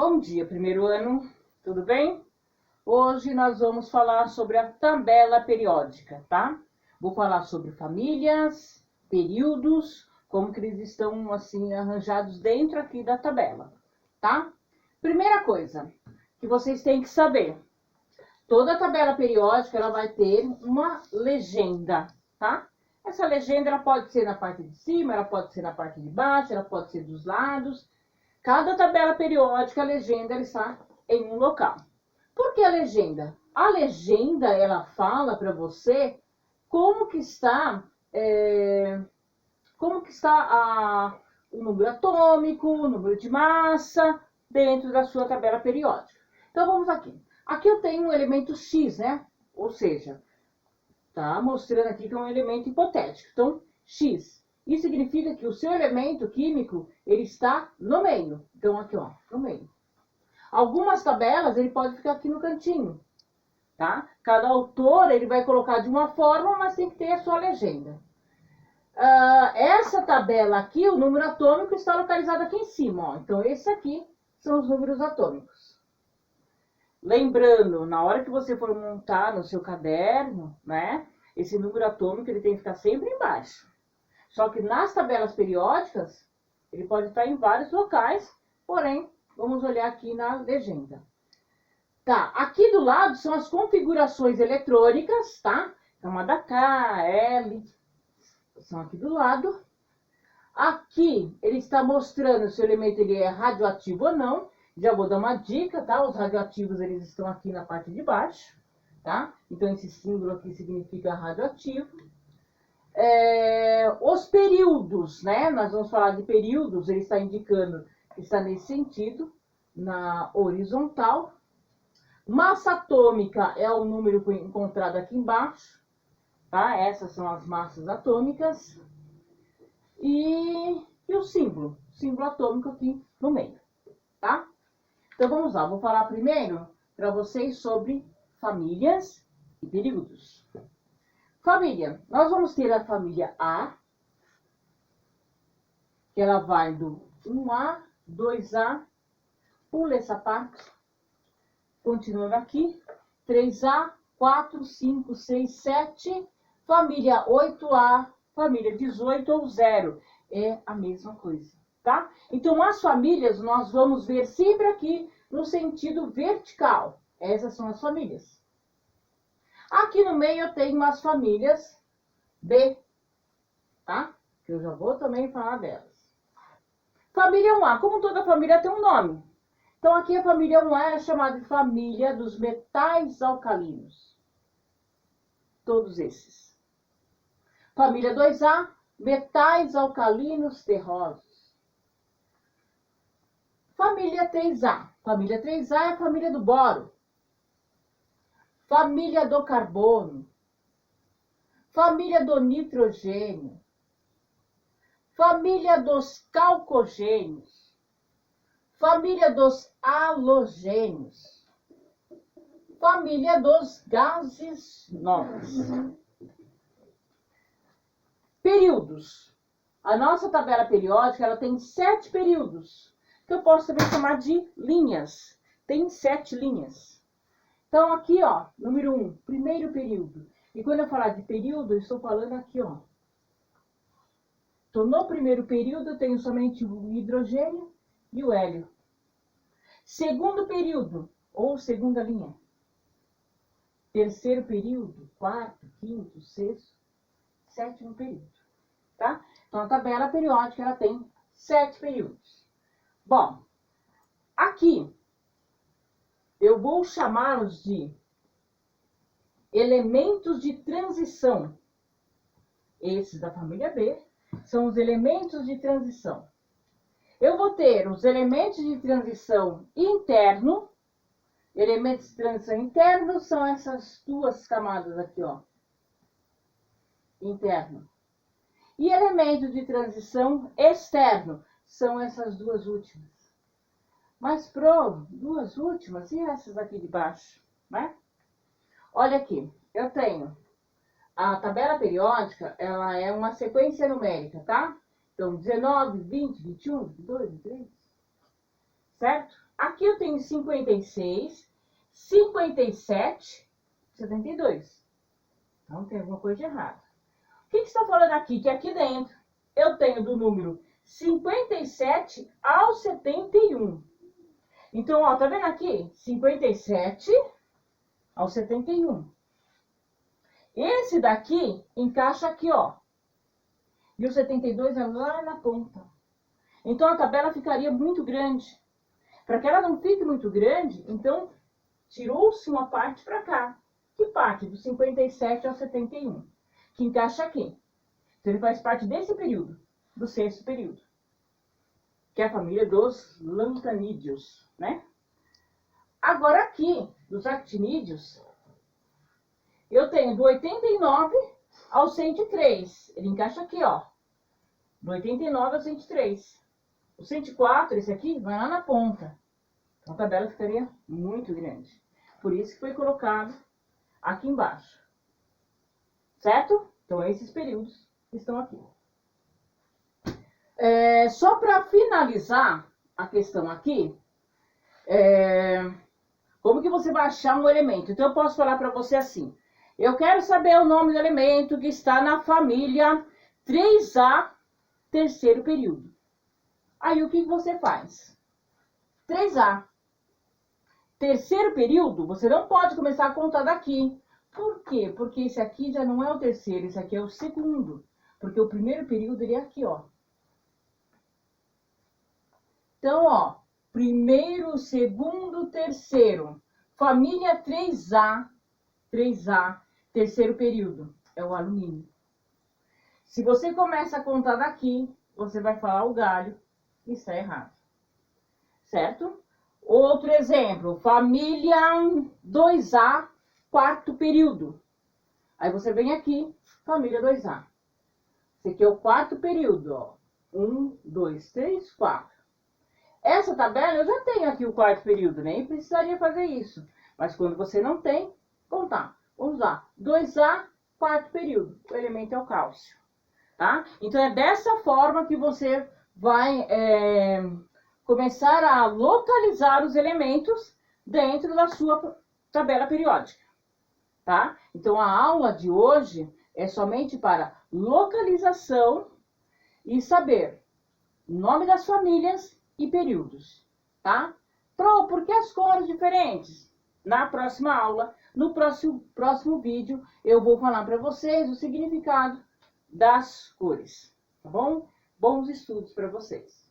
Bom dia, primeiro ano, tudo bem? Hoje nós vamos falar sobre a tabela periódica, tá? Vou falar sobre famílias, períodos, como que eles estão assim arranjados dentro aqui da tabela, tá? Primeira coisa que vocês têm que saber, toda tabela periódica ela vai ter uma legenda, tá? Essa legenda ela pode ser na parte de cima, ela pode ser na parte de baixo, ela pode ser dos lados. Cada tabela periódica, a legenda ela está em um local. Por que a legenda? A legenda, ela fala para você como que está, o número atômico, o número de massa dentro da sua tabela periódica. Então, vamos aqui. Aqui eu tenho um elemento X, né? Ou seja, tá mostrando aqui que é um elemento hipotético. Então, X. Isso significa que o seu elemento químico, ele está no meio. Então, aqui, ó, no meio. Algumas tabelas, ele pode ficar aqui no cantinho, tá? Cada autor, ele vai colocar de uma forma, mas tem que ter a sua legenda. Essa tabela aqui, o número atômico está localizado aqui em cima, ó. Então, esse aqui são os números atômicos. Lembrando, na hora que você for montar no seu caderno, né? Esse número atômico, ele tem que ficar sempre embaixo. Só que nas tabelas periódicas, ele pode estar em vários locais, porém, vamos olhar aqui na legenda. Tá, aqui do lado são as configurações eletrônicas, tá? Camada K, L, são aqui do lado. Aqui, ele está mostrando se o elemento ele é radioativo ou não. Já vou dar uma dica, tá? Os radioativos, eles estão aqui na parte de baixo, tá? Então, esse símbolo aqui significa radioativo. Os períodos, né? Nós vamos falar de períodos, ele está indicando que está nesse sentido, na horizontal. Massa atômica é o número encontrado aqui embaixo, tá? Essas são as massas atômicas. E o símbolo atômico aqui no meio, tá? Então vamos lá, vou falar primeiro para vocês sobre famílias e períodos. Família, nós vamos ter a família A, que ela vai do 1A, 2A, pula essa parte, continuando aqui, 3A, 4, 5, 6, 7, família 8A, família 18 ou 0, é a mesma coisa, tá? Então, as famílias nós vamos ver sempre aqui no sentido vertical, essas são as famílias. Aqui no meio eu tenho umas famílias B, tá? Que eu já vou também falar delas. Família 1A, como toda família tem um nome. Então aqui a família 1A é chamada de família dos metais alcalinos. Todos esses. Família 2A, metais alcalinos terrosos. Família 3A. Família 3A é a família do boro. Família do carbono, família do nitrogênio, família dos calcogênios, família dos halogênios, família dos gases nobres. Períodos. A nossa tabela periódica ela tem 7 períodos, que eu posso também chamar de linhas. Tem 7 linhas. Então, aqui, ó, número 1, primeiro período. E quando eu falar de período, eu estou falando aqui, ó. Então, no primeiro período, eu tenho somente o hidrogênio e o hélio. Segundo período, ou segunda linha. Terceiro período, quarto, quinto, sexto, sétimo período, tá? Então, a tabela periódica, ela tem 7 períodos. Bom, aqui eu vou chamá-los de elementos de transição. Esses da família B são os elementos de transição. Eu vou ter os elementos de transição interno. Elementos de transição interno são essas duas camadas aqui, ó. Interno. E elementos de transição externo são essas duas últimas. Mas pro duas últimas, e essas aqui de baixo, né? Olha aqui, eu tenho a tabela periódica, ela é uma sequência numérica, tá? Então, 19, 20, 21, 22, 23, certo? Aqui eu tenho 56, 57, 72. Então, tem alguma coisa de errado. O que está falando aqui? Que aqui dentro eu tenho do número 57 ao 71. Então, ó, tá vendo aqui? 57 ao 71. Esse daqui encaixa aqui, ó. E o 72 é lá na ponta. Então, a tabela ficaria muito grande. Para que ela não fique muito grande, então, tirou-se uma parte para cá. Que parte? Do 57 ao 71. Que encaixa aqui. Então, ele faz parte desse período. Do sexto período. Que é a família dos lantanídeos, né? Agora aqui, dos actinídeos, eu tenho do 89 ao 103. Ele encaixa aqui, ó. Do 89 ao 103. O 104, esse aqui, vai lá na ponta. Então a tabela ficaria muito grande. Por isso que foi colocado aqui embaixo. Certo? Então esses períodos estão aqui. Só para finalizar a questão aqui, como que você vai achar um elemento? Então eu posso falar para você assim. Eu quero saber o nome do elemento que está na família 3A, terceiro período. Aí o que você faz? 3A. Terceiro período, você não pode começar a contar daqui. Por quê? Porque esse aqui já não é o terceiro, esse aqui é o segundo. Porque o primeiro período ele é aqui, ó. Então, ó, primeiro, segundo, terceiro. Família 3A, terceiro período, é o alumínio. Se você começa a contar daqui, você vai falar o galho, e está errado. Certo? Outro exemplo, família 2A, quarto período. Aí você vem aqui, família 2A. Esse aqui é o quarto período, ó. 1, 2, 3, 4. Essa tabela eu já tenho aqui o quarto período, nem precisaria fazer isso. Mas quando você não tem, contar. Vamos lá, 2A, quarto período. O elemento é o cálcio. Tá? Então é dessa forma que você vai começar a localizar os elementos dentro da sua tabela periódica. Tá? Então a aula de hoje é somente para localização e saber o nome das famílias e períodos. Tá? Por que as cores diferentes? Na próxima aula, no próximo vídeo, eu vou falar para vocês o significado das cores, tá bom? Bons estudos para vocês.